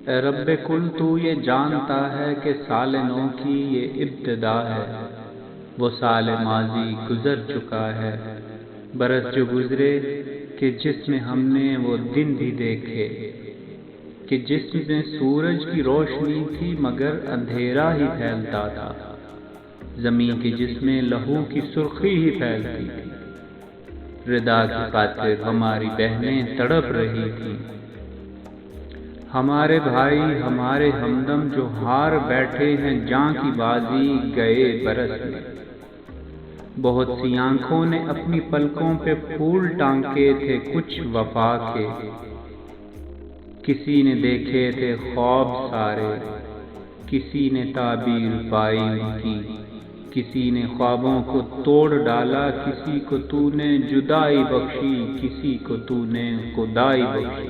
اے رب کل تو یہ جانتا ہے کہ سال نو کی یہ ابتدا ہے، وہ سال ماضی گزر چکا ہے، برس جو گزرے کہ جس میں ہم نے وہ دن بھی دیکھے، کہ جس میں سورج کی روشنی تھی مگر اندھیرا ہی پھیلتا تھا، زمین کی جس میں لہو کی سرخی ہی پھیلتی تھی، ردا کی خاطر ہماری بہنیں تڑپ رہی تھیں، ہمارے بھائی ہمارے ہمدم جو ہار بیٹھے ہیں جاں کی بازی گئے برس میں، بہت سی آنکھوں نے اپنی پلکوں پہ پھول ٹانکے تھے کچھ وفا کے، کسی نے دیکھے تھے خواب سارے، کسی نے تعبیر پائی ان کی، کسی نے خوابوں کو توڑ ڈالا، کسی کو تو نے جدائی بخشی، کسی کو تو نے خدائی بخشی،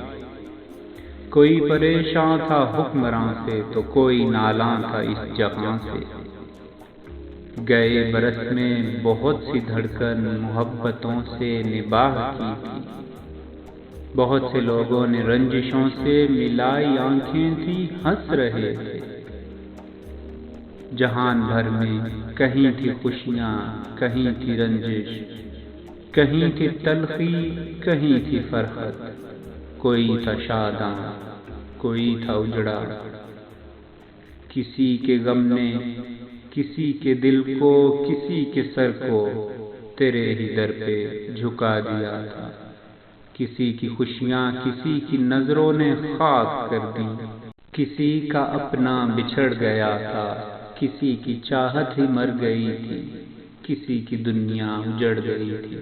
کوئی پریشان تھا حکمراں سے تو کوئی نالاں تھا اس جہاں سے، گئے برس میں بہت سی دھڑکن محبتوں سے نباہ کی تھی، بہت سے لوگوں نے رنجشوں سے ملائی آنکھیں تھی ہنس رہے تھے، جہان بھر میں کہیں تھی خوشیاں کہیں تھی رنجش، کہیں تھی تلخی کہیں تھی فرحت، کوئی تھا شاداں کوئی تھا اجڑا، کسی کے غم نے کسی کے دل کو کسی کے سر کو تیرے ہی در پہ جھکا دیا تھا، کسی کی خوشیاں کسی کی نظروں نے خاک کر دی، کسی کا اپنا بچھڑ گیا تھا، کسی کی چاہت ہی مر گئی تھی، کسی کی دنیا اجڑ گئی تھی،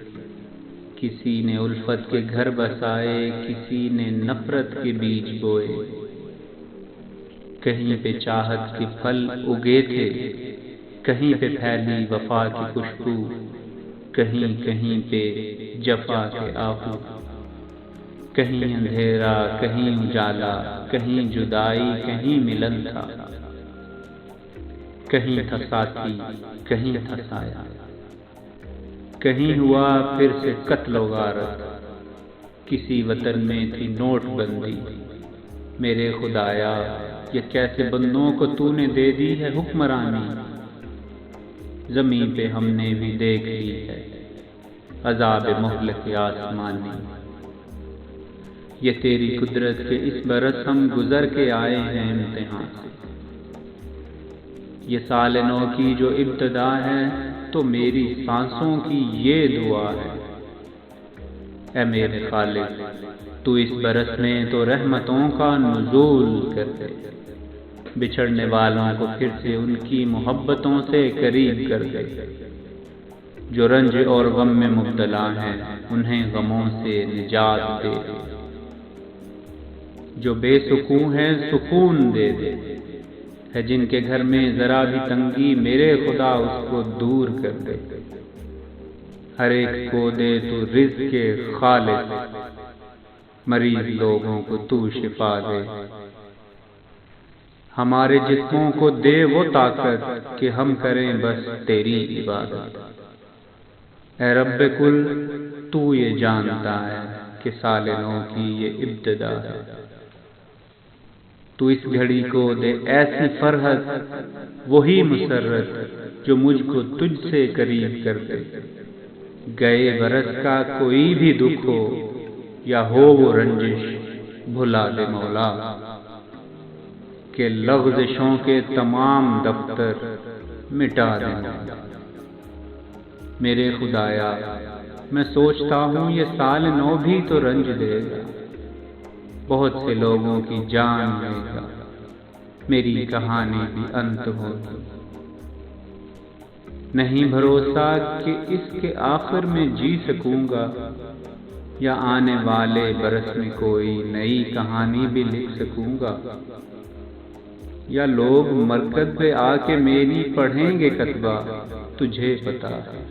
کسی نے الفت کے گھر بسائے کسی نے نفرت کے بیج بوئے، کہیں پہ چاہت کے پھل اگے تھے، کہیں پہ پھیلی وفا کی خوشبو، کہیں کہیں پہ جفا کے آہو، کہیں اندھیرا کہیں اجالا، کہیں جدائی کہیں ملن تھا، کہیں تھا ساتھی کہیں تھا سایہ، کہیں ہوا پھر سے قتل و غارت، کسی وطن میں تھی نوٹ بندی، میرے خدایا یہ کیسے بندوں کو تو نے دے دی ہے حکمرانی، زمین پہ ہم نے بھی دیکھ لی ہے عذاب مہلک آسمانی، یہ تیری قدرت کے اس برس ہم گزر کے آئے ہیں امتحان سے، یہ سال نو کی جو ابتدا ہے تو میری سانسوں کی یہ دعا ہے، اے میرے خالق تو اس برس میں تو رحمتوں کا نزول کر دے، بچھڑنے والوں کو پھر سے ان کی محبتوں سے قریب کر دے، جو رنج اور غم میں مبتلا ہیں انہیں غموں سے نجات دے، جو بے سکون ہے سکون دے دے، ہے جن کے گھر میں ذرا بھی تنگی میرے خدا اس کو دور کر دے، ہر ایک کو دے تو رزق خالص، مریض لوگوں کو تو شفا دے، ہمارے جسموں کو دے وہ طاقت کہ ہم کریں بس تیری عبادت، اے رب کل تو یہ جانتا ہے کہ سال نو کی یہ ابتدا ہے، تو اس گھڑی کو دے ایسی فرحت وہی مسرت جو مجھ کو تجھ سے قریب کر دے، گئے برس کا کوئی بھی دکھ ہو یا ہو وہ رنجش بھلا دے مولا، کہ لغزشوں کے تمام دفتر مٹا دے مولا، میرے خدایا میں سوچتا ہوں یہ سال نو بھی تو رنج دے گا، بہت سے لوگوں کی جان لے گا، میری کہانی بھی انت ہوگی، نہیں بھروسہ کہ اس کے آخر میں جی سکوں گا، یا آنے والے برس میں کوئی نئی کہانی بھی لکھ سکوں گا، یا لوگ مرکز پہ آ کے میری پڑھیں گے کتبہ تجھے پتا ہے،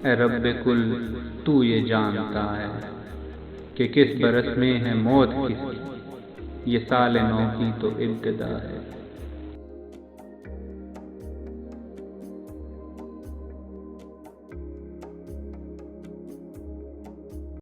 اے رب کل تو یہ جانتا ہے کہ کس برس میں ہے موت کس کی، یہ سال نو کی تو ابتدا ہے۔